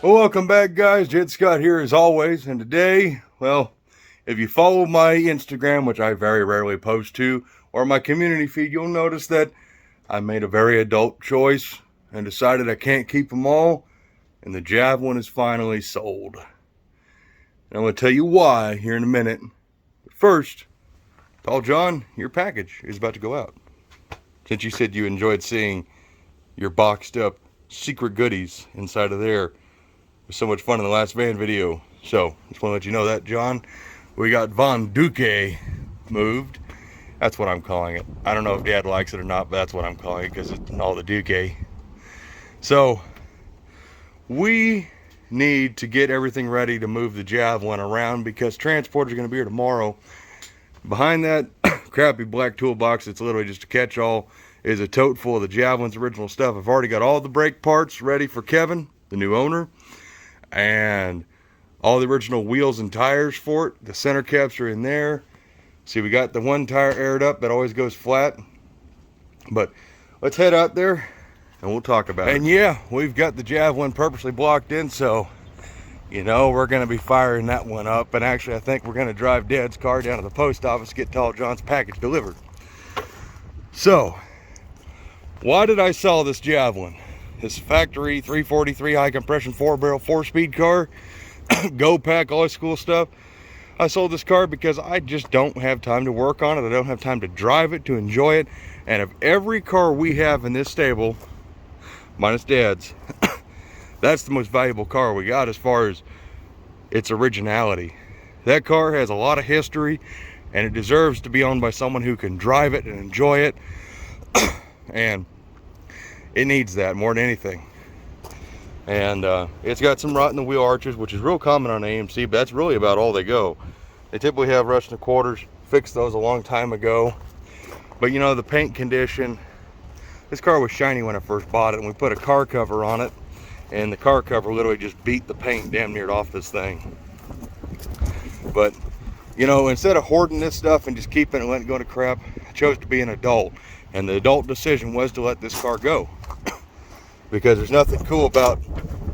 Well, welcome back, guys. Jed Scott here as always, and today, well, if you follow my Instagram, which I very rarely post to, or my community feed, you'll notice that I made a very adult choice and decided I can't keep them all, and the Javelin is finally sold. And I'm going to tell you why here in a minute. But first, Tall John, your package is about to go out. Since you said you enjoyed seeing your boxed up secret goodies inside of there. It was so much fun in the last van video. So, just want to let you know that, John. We got Von Duque moved. That's what I'm calling it. I don't know if Dad likes it or not, but that's what I'm calling it because it's all the Duque. So, we need to get everything ready to move the Javelin around because transporters are going to be here tomorrow. Behind that crappy black toolbox, it's literally just a catch-all, is a tote full of the Javelin's original stuff. I've already got all the brake parts ready for Kevin, the new owner, and all the original wheels and tires for it. The center caps are in there. See, we got the one tire aired up that always goes flat. But let's head out there and we'll talk about it. And yeah, we've got the Javelin purposely blocked in, so you know we're going to be firing that one up. And actually, I think we're going to drive Dad's car down to the post office to get Tall John's package delivered. So, why did I sell this Javelin? This factory 343 high compression 4-barrel 4-speed car, go pack, all this cool stuff. I sold this car because I just don't have time to work on it. I don't have time to drive it, to enjoy it. And of every car we have in this stable, minus Dad's, that's the most valuable car we got as far as its originality. That car has a lot of history and it deserves to be owned by someone who can drive it and enjoy it. And it needs that more than anything. And it's got some rot in the wheel arches, which is real common on AMC, but that's really about all they go. They typically have rust in the quarters. Fixed those a long time ago. But you know, the paint condition, this car was shiny when I first bought it, and we put a car cover on it, and the car cover literally just beat the paint damn near off this thing. But you know, instead of hoarding this stuff and just keeping it and letting it go to crap, I chose to be an adult. And the adult decision was to let this car go. Because there's nothing cool about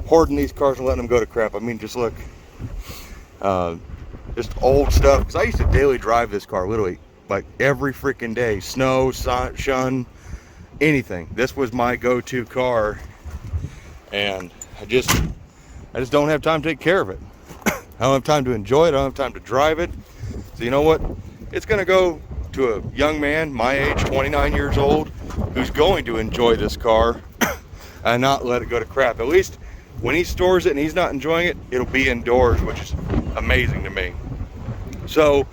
hoarding these cars and letting them go to crap. I mean, just look. Just old stuff. Because I used to daily drive this car, literally, like every freaking day. Snow, sun, anything. This was my go-to car. And I just don't have time to take care of it. I don't have time to enjoy it. I don't have time to drive it. So you know what? It's going to go to a young man my age, 29 years old, who's going to enjoy this car and not let it go to crap. At least when he stores it and he's not enjoying it, it'll be indoors, which is amazing to me. So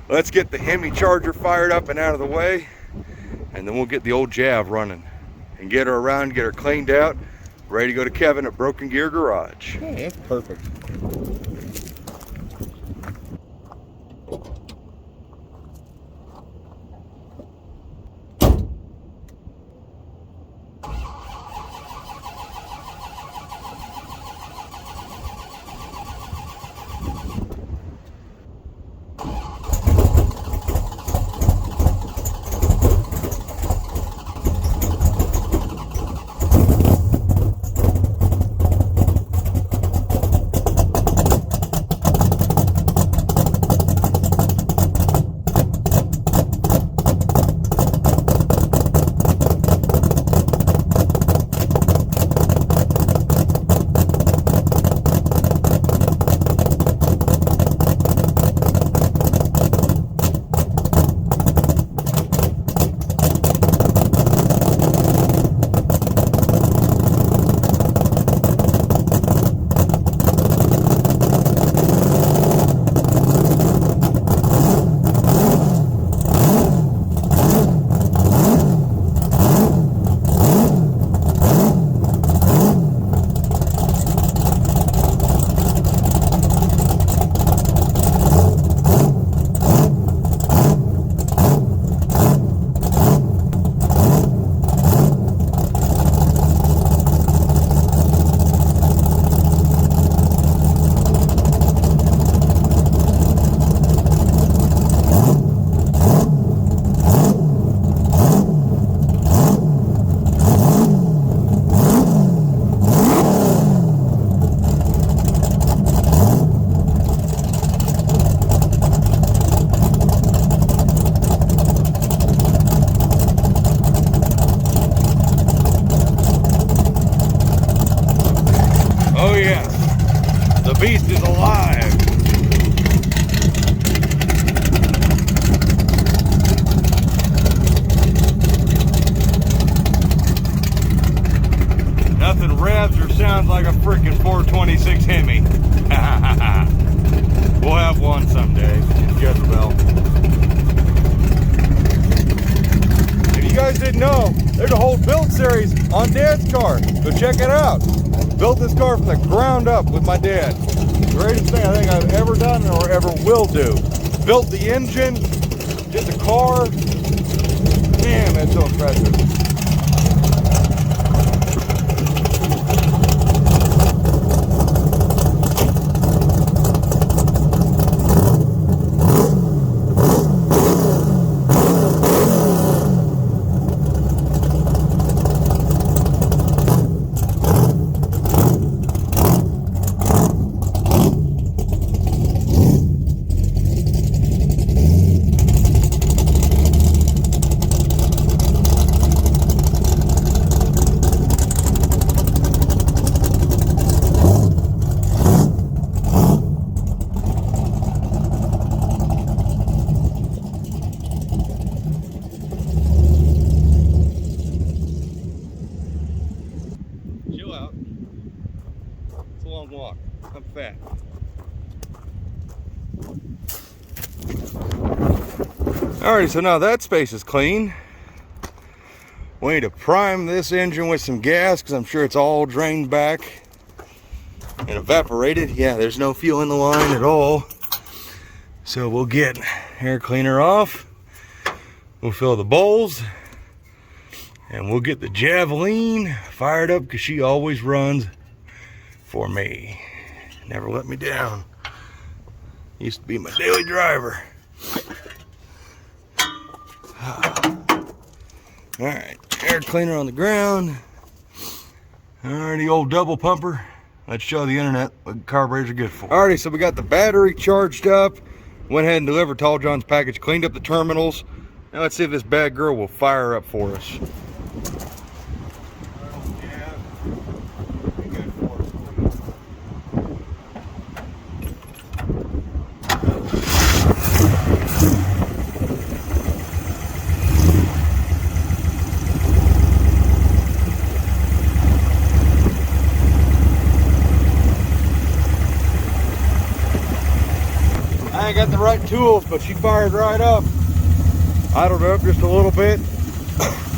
let's get the Hemi Charger fired up and out of the way, and then we'll get the old Jav running and get her around, get her cleaned out, ready to go to Kevin at Broken Gear Garage. Oh, that's perfect. build series on Dad's car. Go check it out. Built this car from the ground up with my dad. Greatest thing I think I've ever done or ever will do. Built the engine, did the car. Man, that's so impressive. Chill out. It's a long walk. I'm fat. Alrighty, so now that space is clean. We need to prime this engine with some gas because I'm sure it's all drained back and evaporated. Yeah, there's no fuel in the line at all. So we'll get air cleaner off. We'll fill the bowls. And we'll get the Javelin fired up because she always runs for me. Never let me down. Used to be my daily driver. Alright, air cleaner on the ground. Alrighty, old double pumper. Let's show the internet what carburetors are good for. Alrighty, so we got the battery charged up. Went ahead and delivered Tall John's package, cleaned up the terminals. Now let's see if this bad girl will fire up for us. I ain't got the right tools, but she fired right up. Idled her up just a little bit.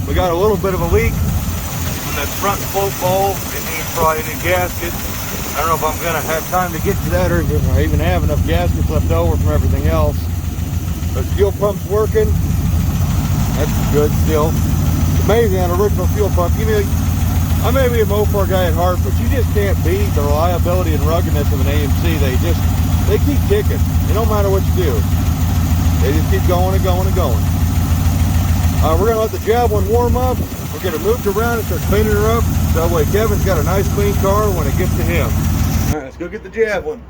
We got a little bit of a leak in that front float bowl. It needs probably a new gasket. I don't know if I'm gonna have time to get to that or if I even have enough gaskets left over from everything else. But fuel pump's working. That's good still. It's amazing on an original fuel pump. You know, I may be a Mopar guy at heart, but you just can't beat the reliability and ruggedness of an AMC. They keep ticking. It don't matter what you do. They just keep going and going and going. We're gonna let the Javelin warm up. We're gonna move it around and start cleaning her up. That way Kevin's got a nice clean car when it gets to him. All right, let's go get the Javelin.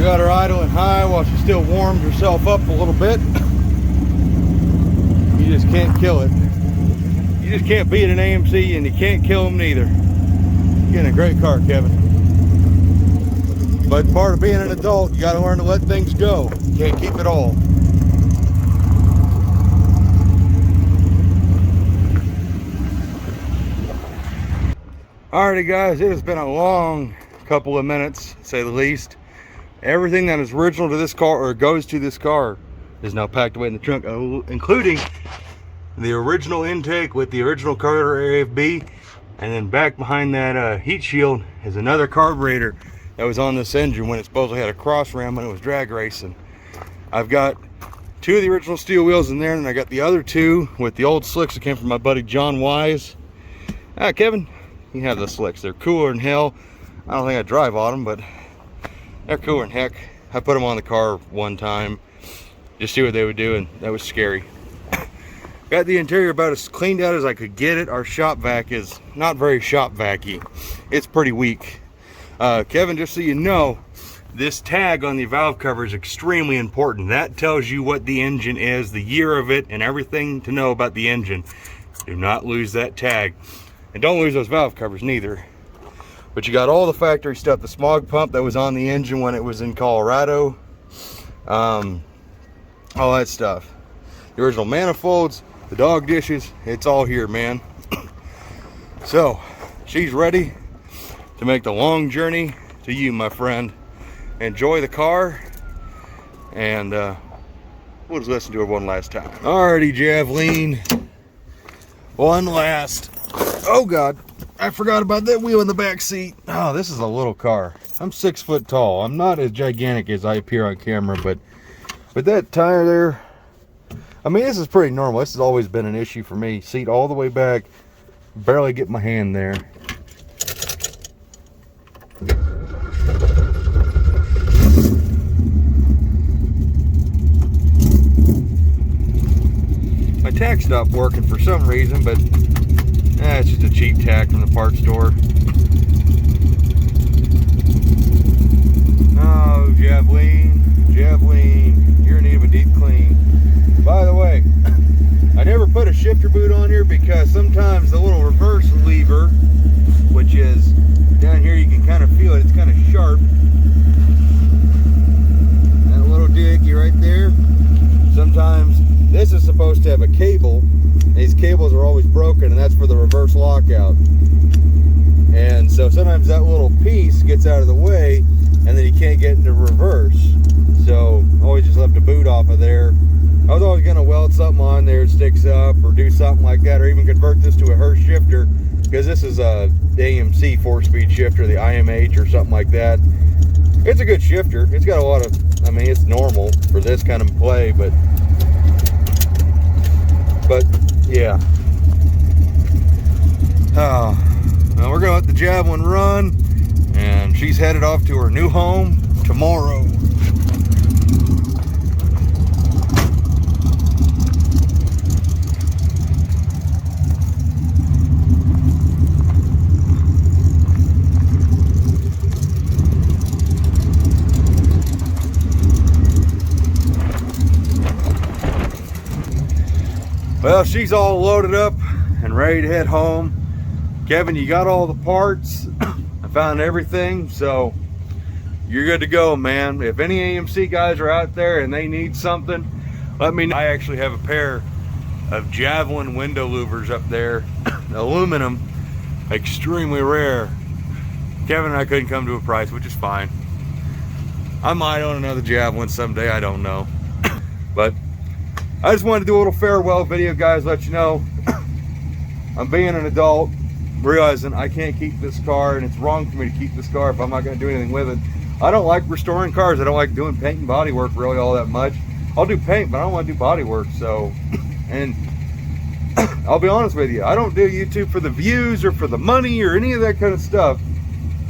Got her idling high while she still warmed herself up a little bit. You just can't kill it. You just can't beat an AMC and you can't kill them neither. You're getting a great car, Kevin. But part of being an adult, you got to learn to let things go. You can't keep it all. Alrighty guys, it has been a long couple of minutes, to say the least. Everything that is original to this car or goes to this car is now packed away in the trunk, including the original intake with the original carburetor AFB, and then back behind that heat shield is another carburetor that was on this engine when it supposedly had a cross ram when it was drag racing. I've got two of the original steel wheels in there, and I got the other two with the old slicks that came from my buddy John Wise. Kevin, you have the slicks. They're cooler than hell. I don't think I drive on them, but they're cooler than heck. I put them on the car one time, just see what they would do, and that was scary. Got the interior about as cleaned out as I could get it. Our shop vac is not very shop vacy. It's pretty weak. Kevin, just so you know, this tag on the valve cover is extremely important. That tells you what the engine is, the year of it, and everything to know about the engine. Do not lose that tag. And don't lose those valve covers neither. But you got all the factory stuff, the smog pump that was on the engine when it was in Colorado. All that stuff. The original manifolds, the dog dishes, it's all here, man. So, she's ready to make the long journey to you, my friend. Enjoy the car, and we'll just listen to her one last time. Alrighty, Javelin. One last. Oh God, I forgot about that wheel in the back seat. Oh, this is a little car. I'm 6 foot tall. I'm not as gigantic as I appear on camera, but that tire there, I mean, this is pretty normal. This has always been an issue for me. Seat all the way back, barely get my hand there. My tack stopped working for some reason, but it's just a cheap tack from the parts store. Oh, Javelin, you're in need of a deep clean. By the way, I never put a shifter boot on here because sometimes the little reverse lever, which is down here, you can kind of feel it, it's kind of sharp. That little diggy right there. Sometimes this is supposed to have a cable. These cables are always broken, and that's for the reverse lockout. And so sometimes that little piece gets out of the way, and then you can't get into reverse. So always just left a boot off of there. I was always going to weld something on there that sticks up, or do something like that, or even convert this to a Hurst shifter, because this is a AMC 4-speed shifter, the IMH or something like that. It's a good shifter. It's got a lot of, I mean, it's normal for this kind of play, but yeah. Oh, well, we're gonna let the Javelin run, and she's headed off to her new home tomorrow. Well, she's all loaded up and ready to head home. Kevin, you got all the parts. I found everything, so you're good to go, man. If any AMC guys are out there and they need something, let me know. I actually have a pair of Javelin window louvers up there, aluminum, extremely rare. Kevin and I couldn't come to a price, which is fine. I might own another Javelin someday, I don't know. But I just wanted to do a little farewell video, guys, let you know I'm being an adult, realizing I can't keep this car, and it's wrong for me to keep this car if I'm not going to do anything with it. I don't like restoring cars. I don't like doing paint and body work really all that much. I'll do paint, but I don't want to do body work. So, and I'll be honest with you, I don't do YouTube for the views or for the money or any of that kind of stuff.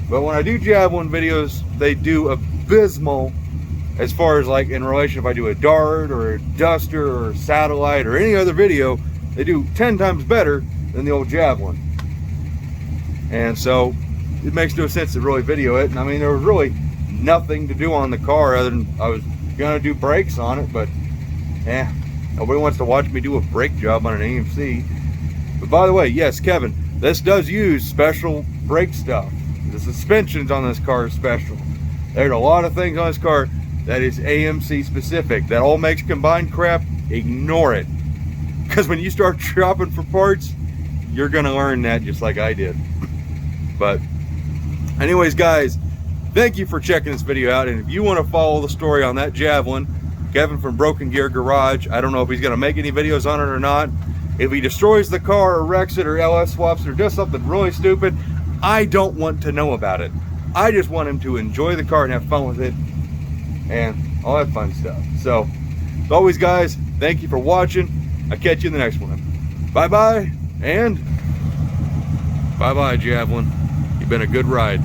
But when I do Javelin videos, they do abysmal as far as like in relation if I do a Dart or a Duster or a Satellite or any other video, they do 10 times better than the old Javelin. And so it makes no sense to really video it. And I mean, there was really nothing to do on the car other than I was gonna do brakes on it, but nobody wants to watch me do a brake job on an AMC. But by the way, yes, Kevin, this does use special brake stuff. The suspensions on this car are special. There's a lot of things on this car that is AMC specific. That all makes combined crap, ignore it. Because when you start shopping for parts, you're gonna learn that just like I did. But anyways, guys, thank you for checking this video out. And if you want to follow the story on that Javelin, Kevin from Broken Gear Garage, I don't know if he's gonna make any videos on it or not. If he destroys the car or wrecks it or LS swaps it or does something really stupid, I don't want to know about it. I just want him to enjoy the car and have fun with it and all that fun stuff. So, as always, guys, thank you for watching. I'll catch you in the next one. Bye-bye, and bye-bye, Javelin. You've been a good ride.